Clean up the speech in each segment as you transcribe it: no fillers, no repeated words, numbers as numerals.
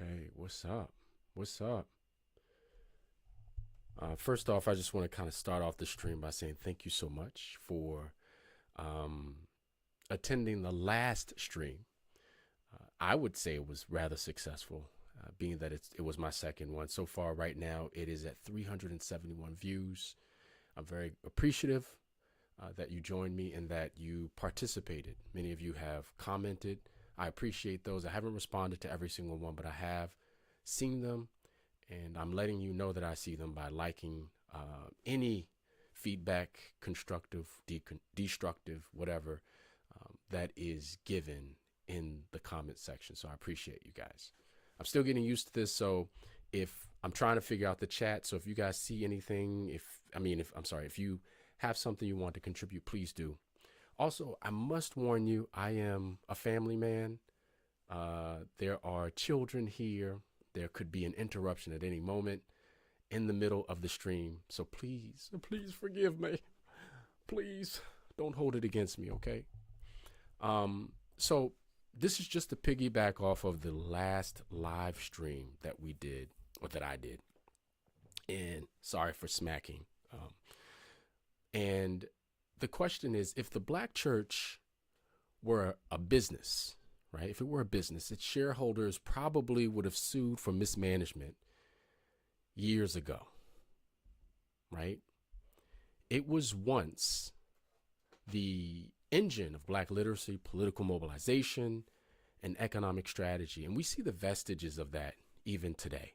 Okay, what's up? What's up? First off, I just want to kind of start off the stream by saying thank you so much for um, attending the last stream. I would say it was rather successful, being that it was my second one. So far, right now, it is at 371 views. I'm very appreciative that you joined me and that you participated. Many of you have commented. I appreciate those. I haven't responded to every single one, but I have seen them, and I'm letting you know that I see them by liking any feedback, constructive, destructive, whatever, that is given in the comment section. So I appreciate you guys. I'm still getting used to this, so if I'm trying to figure out the chat, so if you guys see anything, if you have something you want to contribute, please do. Also, I must warn you, I am a family man. There are children here. There could be an interruption at any moment in the middle of the stream. So please forgive me. Please don't hold it against me, okay? So this is just to piggyback off of the last live stream that we did, or that I did. And sorry for smacking. And the question is, if the black church were a business, right? If it were a business, its shareholders probably would have sued for mismanagement years ago, right? It was once the engine of black literacy, political mobilization, and economic strategy. And we see the vestiges of that even today,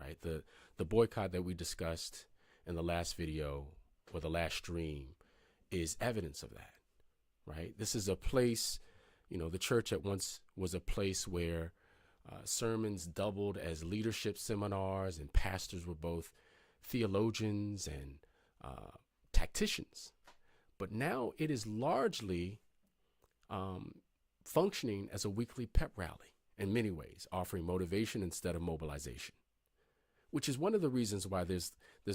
right? The boycott that we discussed in the last video or the last stream is evidence of that, right? This is a place, the church at once was a place where sermons doubled as leadership seminars, and pastors were both theologians and tacticians. But now it is largely functioning as a weekly pep rally in many ways, offering motivation instead of mobilization, which is one of the reasons why there's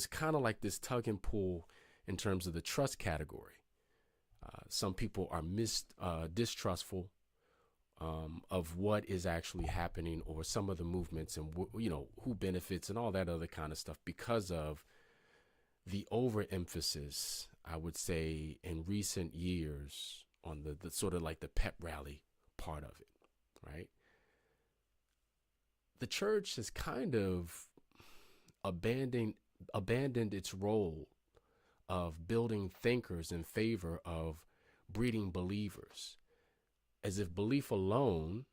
kind of like this tug and pull in terms of the trust category. Some people are distrustful of what is actually happening, or some of the movements, and who benefits and all that other kind of stuff, because of the overemphasis, I would say, in recent years on the sort of like the pep rally part of it, right? The church has kind of abandoned its role of building thinkers in favor of breeding believers, as if belief alone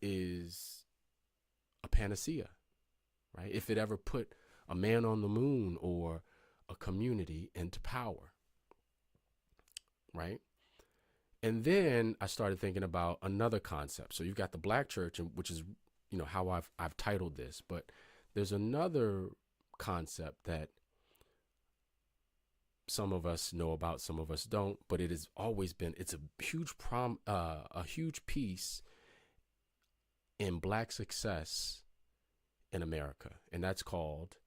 is a panacea, right? If it ever put a man on the moon or a community into power, right? And then I started thinking about another concept. So you've got the black church, which is, how I've titled this, but there's another concept that some of us know about, some of us don't, but it has always been, it's a huge piece in black success in America, and that's called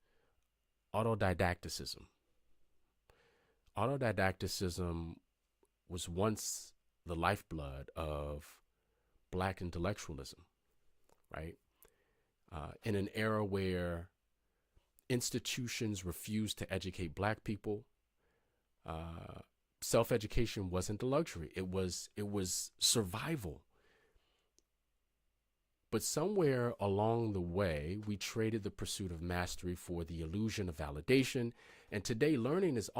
autodidacticism. Autodidacticism was once the lifeblood of black intellectualism, right? In an era where institutions refused to educate black people, self-education wasn't a luxury. It was survival. But somewhere along the way, we traded the pursuit of mastery for the illusion of validation. And today, learning is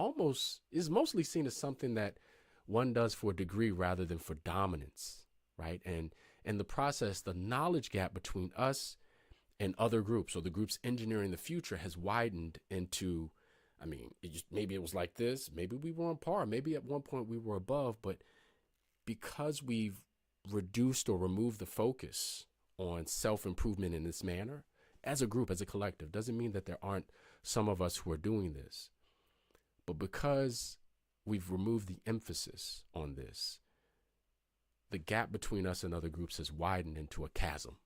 mostly seen as something that one does for a degree rather than for dominance, right? And in the process, the knowledge gap between us and other groups, or the groups engineering the future, has widened into, maybe it was like this, maybe we were on par, maybe at one point we were above, but because we've reduced or removed the focus on self-improvement in this manner, as a group, as a collective, doesn't mean that there aren't some of us who are doing this. But because we've removed the emphasis on this, the gap between us and other groups has widened into a chasm.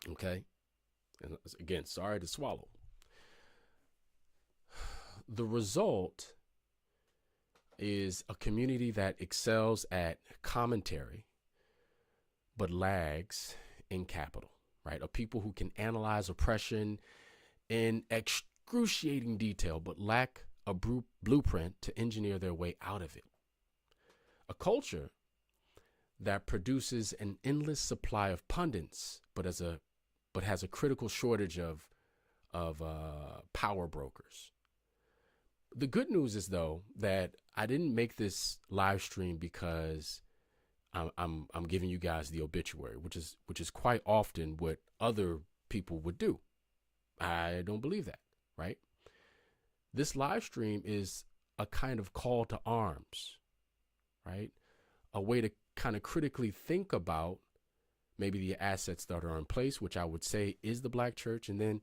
Okay? And again, sorry to swallow. The result is a community that excels at commentary but lags in capital, right? A people who can analyze oppression in excruciating detail, but lack a blueprint to engineer their way out of it. A culture that produces an endless supply of pundits, but has a critical shortage of power brokers. The good news is, though, that I didn't make this live stream because I'm giving you guys the obituary, which is quite often what other people would do. I don't believe that, right? This live stream is a kind of call to arms, right? A way to kind of critically think about maybe the assets that are in place, which I would say is the Black church, and then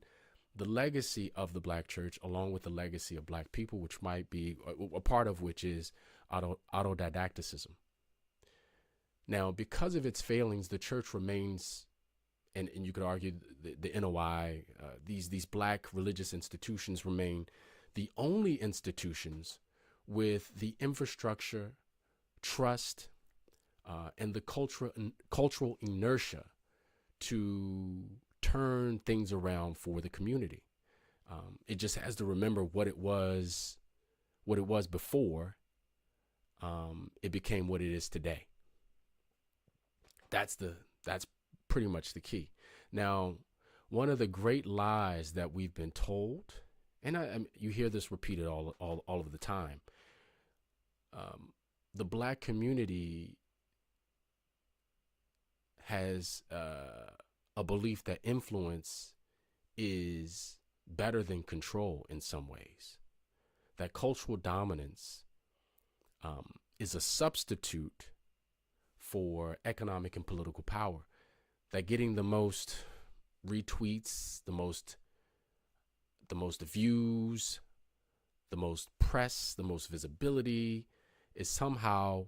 the legacy of the Black church, along with the legacy of Black people, which might be a part of which is autodidacticism. Now, because of its failings, the church remains, and you could argue the NOI, these Black religious institutions remain the only institutions with the infrastructure, trust, and the cultural inertia to turn things around for the community. It just has to remember what it was before it became what it is today. That's pretty much the key. Now, one of the great lies that we've been told, and you hear this repeated all of the time, the Black community has a belief that influence is better than control in some ways, that cultural dominance is a substitute for economic and political power, that getting the most retweets, the most views, the most press, the most visibility is somehow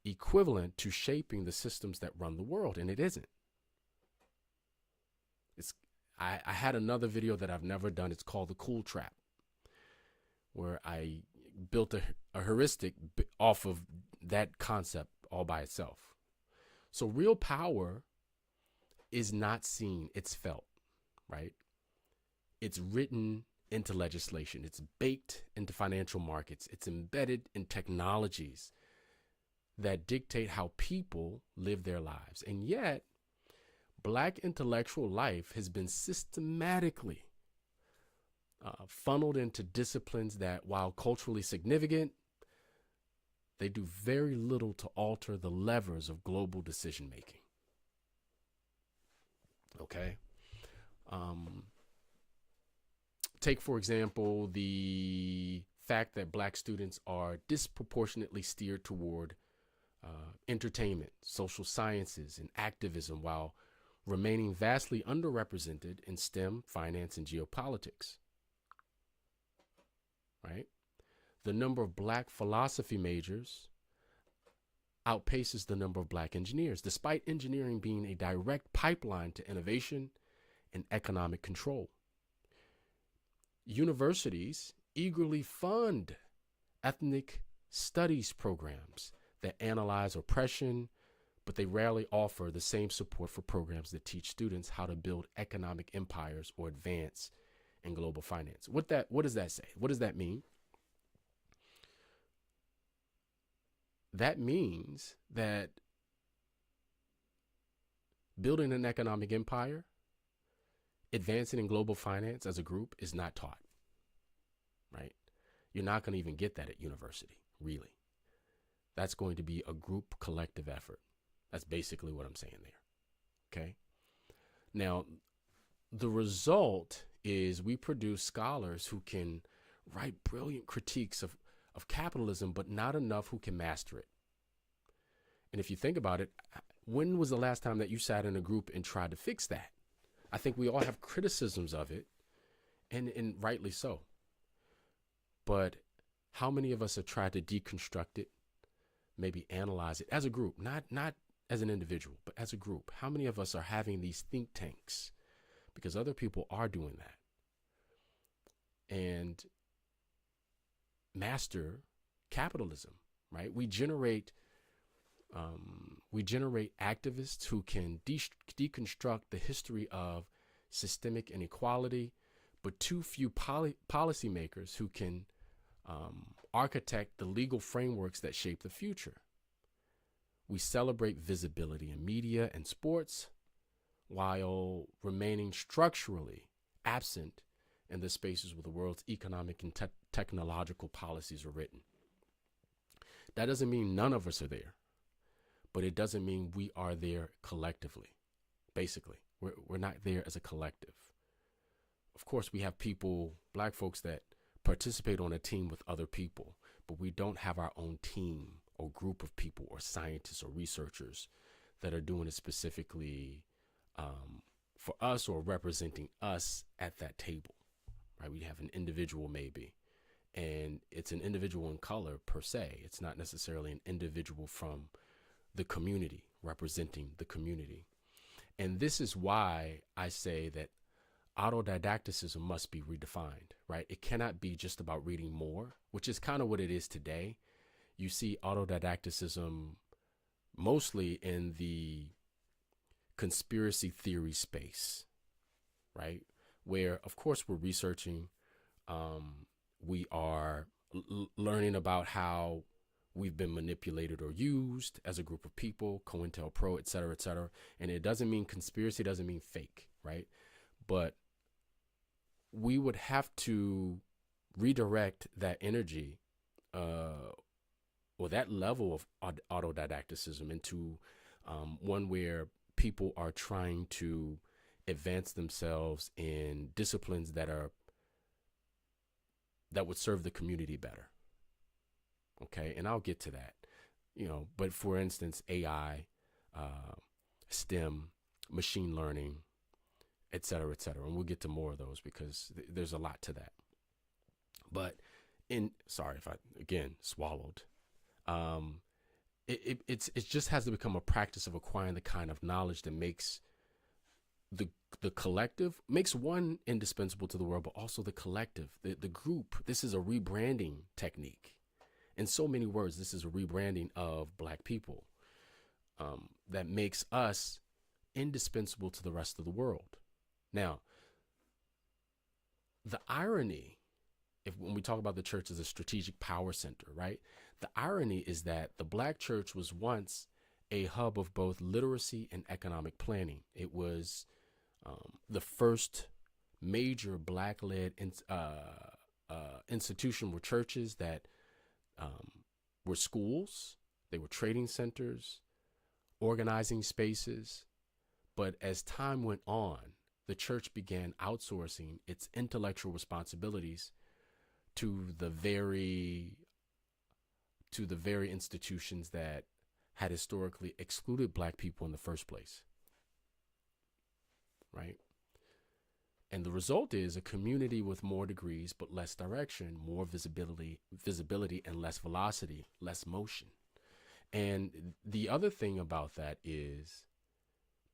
equivalent to shaping the systems that run the world, and it isn't. I had another video that I've never done. It's called The Cool Trap, where I built a heuristic off of that concept all by itself. So real power is not seen, it's felt, right? It's written into legislation. It's baked into financial markets. It's embedded in technologies that dictate how people live their lives. And yet, Black intellectual life has been systematically funneled into disciplines that, while culturally significant, they do very little to alter the levers of global decision making. Okay? Take, for example, the fact that Black students are disproportionately steered toward entertainment, social sciences, and activism, while remaining vastly underrepresented in STEM, finance, and geopolitics. Right? The number of Black philosophy majors outpaces the number of Black engineers, despite engineering being a direct pipeline to innovation and economic control. Universities eagerly fund ethnic studies programs that analyze oppression, but they rarely offer the same support for programs that teach students how to build economic empires or advance in global finance. What does that say? What does that mean? That means that building an economic empire, advancing in global finance as a group is not taught, right? You're not going to even get that at university, really. That's going to be a group collective effort. That's basically what I'm saying there, okay? Now, the result is we produce scholars who can write brilliant critiques of capitalism, but not enough who can master it. And if you think about it, when was the last time that you sat in a group and tried to fix that? I think we all have criticisms of it, and rightly so. But how many of us have tried to deconstruct it, maybe analyze it as a group, not as an individual, but as a group? How many of us are having these think tanks? Because other people are doing that. And master capitalism, right? We generate We generate activists who can deconstruct the history of systemic inequality, but too few policymakers who can architect the legal frameworks that shape the future. We celebrate visibility in media and sports while remaining structurally absent in the spaces where the world's economic and technological policies are written. That doesn't mean none of us are there, but it doesn't mean we are there collectively. Basically, we're not there as a collective. Of course, we have people, black folks, that participate on a team with other people, but we don't have our own team or group of people or scientists or researchers that are doing it specifically for us or representing us at that table, right? We have an individual maybe, and it's an individual in color per se. It's not necessarily an individual from the community representing the community. And this is why I say that autodidacticism must be redefined, right? It cannot be just about reading more, which is kind of what it is today. You see autodidacticism mostly in the conspiracy theory space, right? Where, of course, we're researching, we are learning about how we've been manipulated or used as a group of people, COINTELPRO, et cetera, et cetera. And it doesn't mean conspiracy, doesn't mean fake, right? But we would have to redirect that energy or that level of autodidacticism into one where people are trying to advance themselves in disciplines that would serve the community better. Okay, and I'll get to that, but for instance, AI, STEM, machine learning, et cetera, and we'll get to more of those because there's a lot to that. But sorry if I, again, swallowed. It just has to become a practice of acquiring the kind of knowledge that makes the collective, makes one indispensable to the world, but also the collective, the group. This is a rebranding technique. In so many words, this is a rebranding of Black people that makes us indispensable to the rest of the world. Now, the irony, when we talk about the church as a strategic power center, right? The irony is that the Black church was once a hub of both literacy and economic planning. It was the first major Black-led institution were churches that were schools, they were trading centers, organizing spaces. But as time went on, the church began outsourcing its intellectual responsibilities to the very institutions that had historically excluded Black people in the first place, right? And the result is a community with more degrees but less direction, more visibility and less velocity, less motion. And the other thing about that is,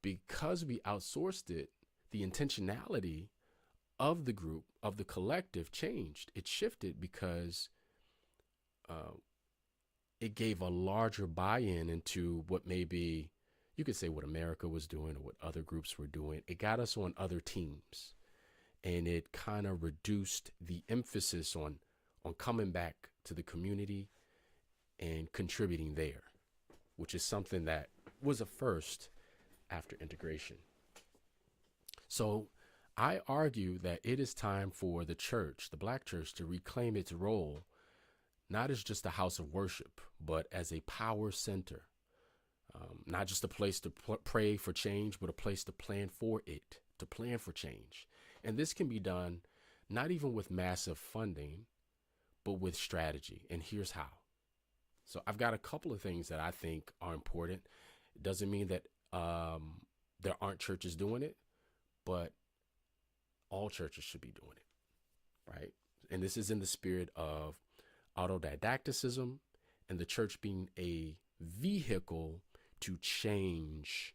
because we outsourced it, the intentionality of the group, of the collective, changed. It shifted because it gave a larger buy-in into what maybe you could say what America was doing or what other groups were doing. It got us on other teams, and it kind of reduced the emphasis on coming back to the community and contributing there, which is something that was a first after integration. So I argue that it is time for the church, the Black church, to reclaim its role, not as just a house of worship, but as a power center. Not just a place to pray for change, but a place to plan for it, to plan for change. And this can be done not even with massive funding, but with strategy. And here's how. So I've got a couple of things that I think are important. It doesn't mean that there aren't churches doing it, but all churches should be doing it, right? And this is in the spirit of autodidacticism and the church being a vehicle to change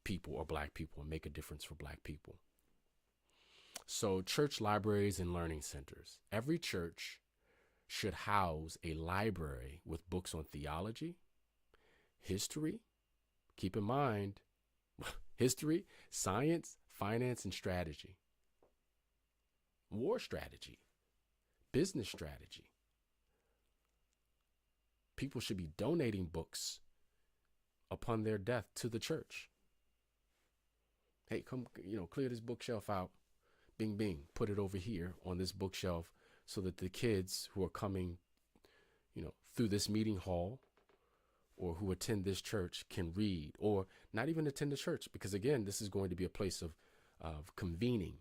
people or Black people and make a difference for Black people. So church libraries and learning centers. Every church should house a library with books on theology, history, keep in mind, history, science, finance, and strategy, war strategy, business strategy. People should be donating books upon their death to the church. Hey, come, clear this bookshelf out. Bing, bing, put it over here on this bookshelf so that the kids who are coming, through this meeting hall or who attend this church can read, or not even attend the church, because again, this is going to be a place of convening.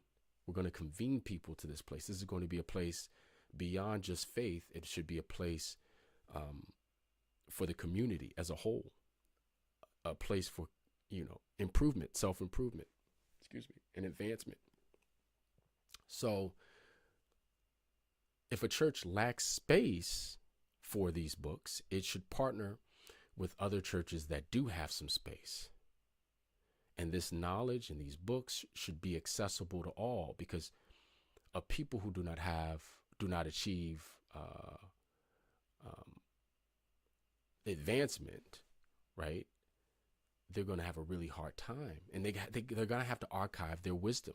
We're going to convene people to this place. This is going to be a place beyond just faith. It should be a place for the community as a whole, a place for, improvement, self-improvement, and advancement. So if a church lacks space for these books, it should partner with other churches that do have some space. And this knowledge and these books should be accessible to all, because of people who do not achieve advancement, right? They're going to have a really hard time, and they're going to have to archive their wisdom.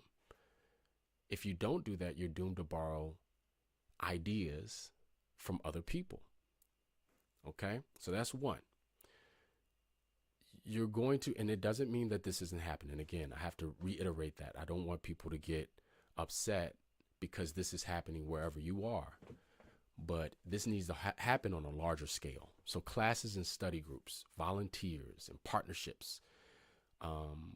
If you don't do that, you're doomed to borrow ideas from other people. Okay? So that's one. You're going to, and it doesn't mean that this isn't happening. Again, I have to reiterate that. I don't want people to get upset because this is happening wherever you are. But this needs to happen on a larger scale. So classes and study groups, volunteers and partnerships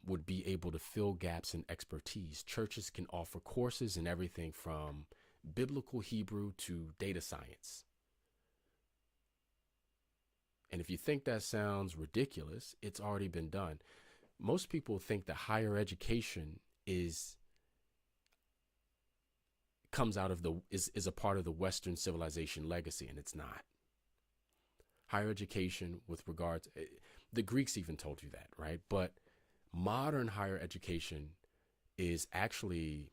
would be able to fill gaps in expertise. Churches can offer courses in everything from biblical Hebrew to data science. And if you think that sounds ridiculous, it's already been done. Most people think that higher education comes out of is a part of the Western civilization legacy, and it's not. Higher education, with regards, the Greeks even told you that, right? But modern higher education is actually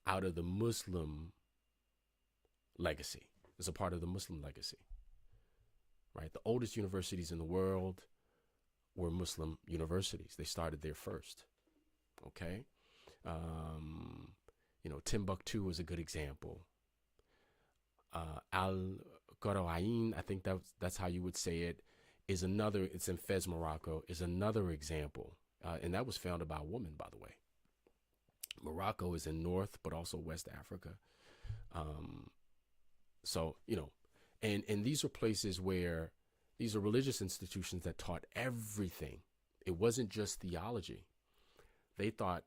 out of the Muslim legacy. It's a part of the Muslim legacy, right? The oldest universities in the world were Muslim universities. They started there first, okay? Timbuktu is a good example. Al-Qarawiyyin, I think that's how you would say it, is another. It's in Fez, Morocco, is another example. And that was founded by a woman, by the way. Morocco is in North, but also West Africa. And these are places where these are religious institutions that taught everything. It wasn't just theology. They taught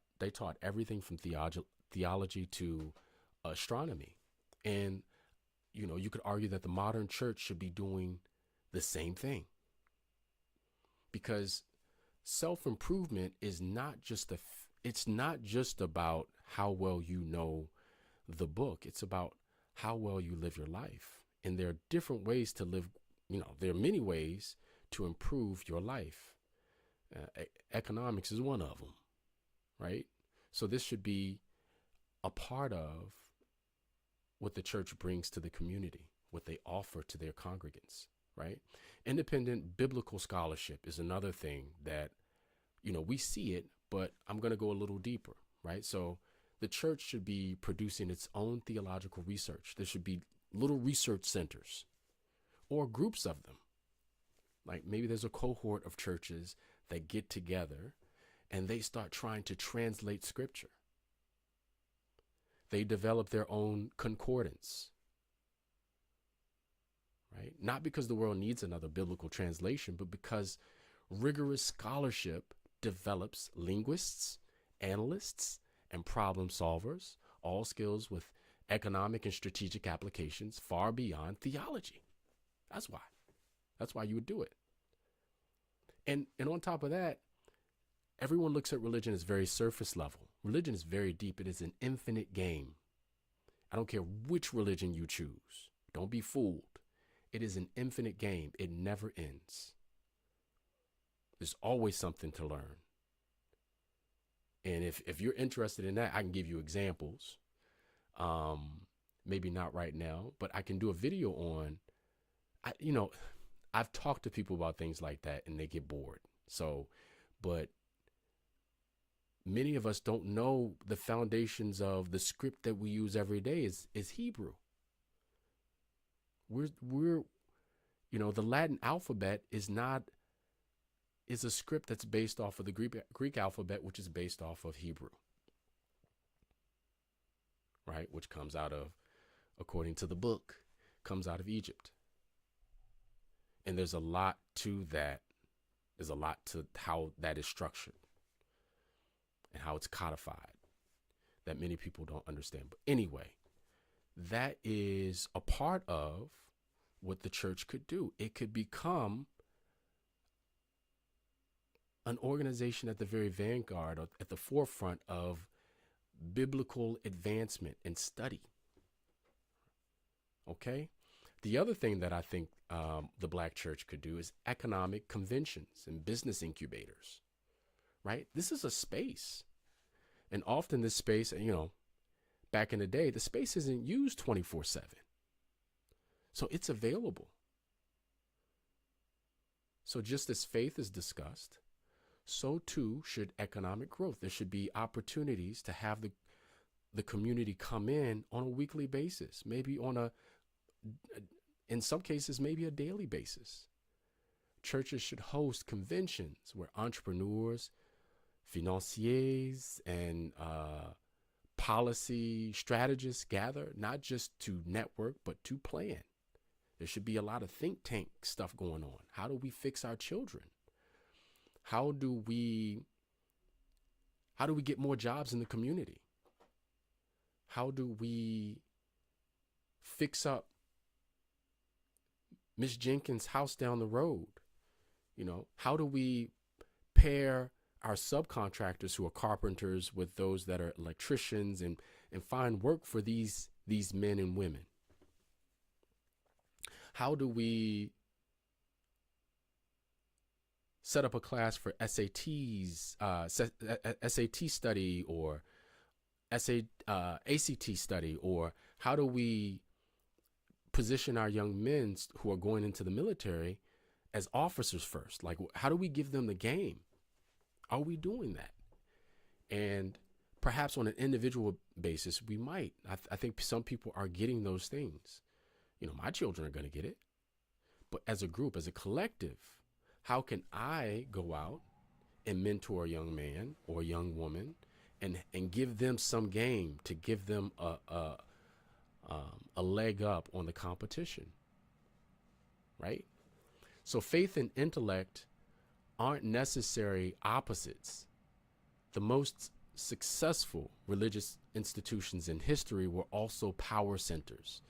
everything from theology to astronomy. And, you could argue that the modern church should be doing the same thing, because self-improvement is not just it's not just about how well you know the book. It's about how well you live your life. And there are different ways to live. There are many ways to improve your life. Economics is one of them, right? So this should be a part of what the church brings to the community, what they offer to their congregants, right? Independent biblical scholarship is another thing that, we see it, but I'm going to go a little deeper, right? So the church should be producing its own theological research. There should be little research centers or groups of them. Like maybe there's a cohort of churches that get together and they start trying to translate scripture. They develop their own concordance, right? Not because the world needs another biblical translation, but because rigorous scholarship develops linguists, analysts, and problem solvers, all skills with economic and strategic applications far beyond theology. That's why you would do it. And on top of that, everyone looks at religion as very surface level. Religion is very deep. It is an infinite game. I don't care which religion you choose. Don't be fooled. It is an infinite game. It never ends. There's always something to learn. And if you're interested in that, I can give you examples. Maybe not right now, but I can do a video on, I've talked to people about things like that and they get bored. So, but many of us don't know the foundations of the script that we use every day is Hebrew. We're the Latin alphabet is a script that's based off of the Greek alphabet, which is based off of Hebrew, right? Which comes out of, according to the book, comes out of Egypt. And there's a lot to that. There's a lot to how that is structured and how it's codified that many people don't understand. But anyway, that is a part of what the church could do. It could become an organization at the very vanguard, or at the forefront of biblical advancement and study. Okay? The other thing that I think the Black church could do is economic conventions and business incubators, right? This is a space. And often this space, back in the day, the space isn't used 24/7. So it's available. So just as faith is discussed, so too should economic growth. There should be opportunities to have the community come in on a weekly basis, maybe in some cases, maybe a daily basis. Churches should host conventions where entrepreneurs, financiers, and policy strategists gather, not just to network, but to plan. There should be a lot of think tank stuff going on. How do we fix our children? How do we get more jobs in the community? How do we fix up Miss Jenkins' house down the road? How do we pair our subcontractors who are carpenters with those that are electricians and find work for these men and women? How do we set up a class for SATs, SAT study, or ACT study? Or how do we position our young men who are going into the military as officers first? Like, how do we give them the game? Are we doing that? And perhaps on an individual basis, we might. I think some people are getting those things. My children are going to get it. But as a group, as a collective, how can I go out and mentor a young man or a young woman and give them some game to give them a leg up on the competition, right? So faith and intellect aren't necessary opposites. The most successful religious institutions in history were also power centers.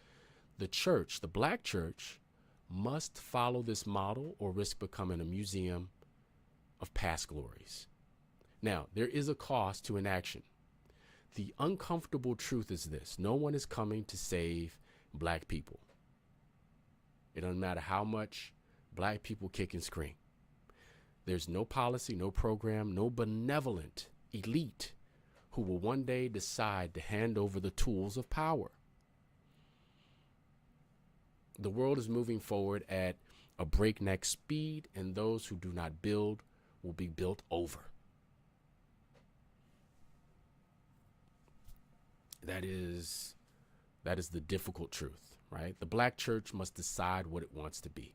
The church, the Black church, must follow this model or risk becoming a museum of past glories. Now, there is a cost to inaction. The uncomfortable truth is this: no one is coming to save Black people. It doesn't matter how much Black people kick and scream. There's no policy, no program, no benevolent elite who will one day decide to hand over the tools of power. The world is moving forward at a breakneck speed, and those who do not build will be built over. That is the difficult truth, right? The Black church must decide what it wants to be.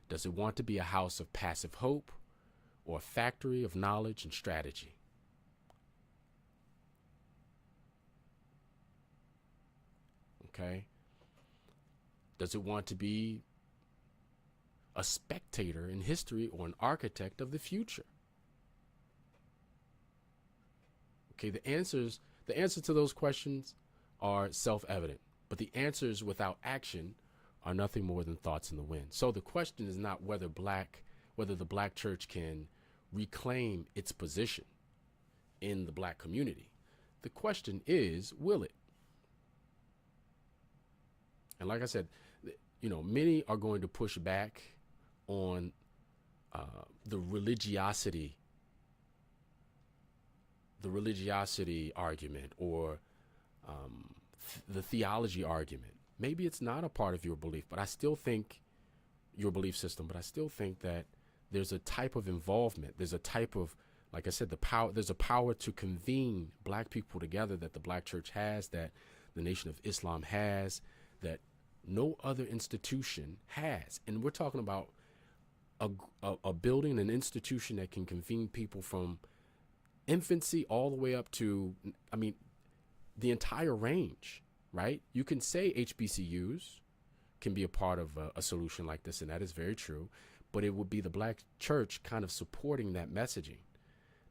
Does it want to be a house of passive hope or a factory of knowledge and strategy? Okay. Does it want to be a spectator in history or an architect of the future? Okay, the answers to those questions are self-evident, but the answers without action are nothing more than thoughts in the wind. So the question is not whether the Black church can reclaim its position in the Black community. The question is, will it? And like I said, many are going to push back on the religiosity argument, or the theology argument. Maybe it's not a part of your belief, but I still think your belief system, but I still think that there's a type of involvement. There's a type of, like I said, the power. There's a power to convene black people together that the black church has, that the Nation of Islam has, that no other institution has. And we're talking about a building, an institution that can convene people from infancy all the way up to, I mean, the entire range, right? You can say HBCUs can be a part of a solution like this, and that is very true. But it would be the black church kind of supporting that messaging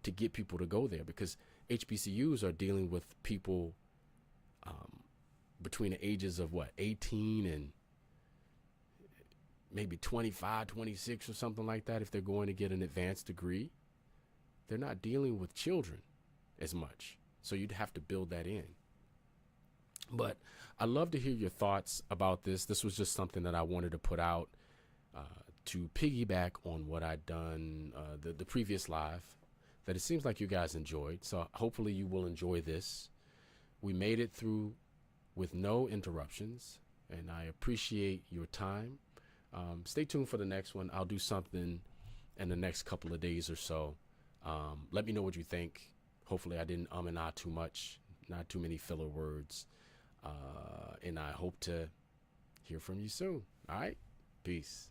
to get people to go there, because HBCUs are dealing with people between the ages of 18 and maybe 25, 26 or something like that. If they're going to get an advanced degree, they're not dealing with children as much. So you'd have to build that in. But I'd love to hear your thoughts about this. This was just something that I wanted to put out to piggyback on what I'd done the previous live that it seems like you guys enjoyed. So hopefully you will enjoy this. We made it through with no interruptions, and I appreciate your time. Stay tuned for the next one. I'll do something in the next couple of days or so. Let me know what you think. Hopefully I didn't and ah too much, not too many filler words. And I hope to hear from you soon. All right. Peace.